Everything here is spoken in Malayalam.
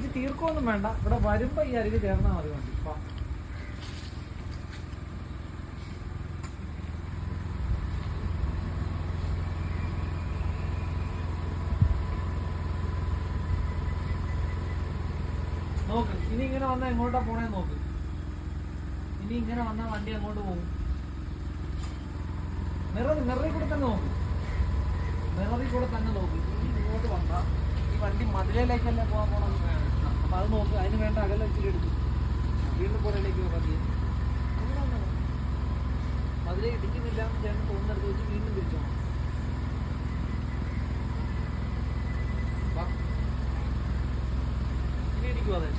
ഇടിച്ച് തീർക്കൊന്നും വേണ്ട, ഇവിടെ വരുമ്പോ ഈ അരികെ ചേർന്നാൽ മതി വണ്ടി. നോക്ക്, ഇനി ഇങ്ങനെ വന്നാൽ എങ്ങോട്ടാ പോണേ നോക്ക്. ഇനി ഇങ്ങനെ വന്നാൽ വണ്ടി അങ്ങോട്ട് പോകും. മിററിൽ കൂടെ തന്നെ നോക്ക്, മിററിൽ കൂടെ തന്നെ നോക്ക്. ഇനി ഇങ്ങോട്ട് വന്നാൽ ഈ വണ്ടി മതിലേക്കല്ലേ പോകാൻ പോകണം. അപ്പൊ അത് നോക്ക്, അതിന് വേണ്ട അകലെ വെച്ചിട്ട് എടുക്കും. വീണ്ടും പുറയിലേക്ക് പോകാം. മതിലേ ഇടിക്കുന്നില്ല എന്ന് ചേട്ടൻ തോന്നുന്നിടത്ത് വെച്ച് വീണ്ടും തിരിച്ചു പോകണം. ഇനി ഇടിക്കുവാ അതെ.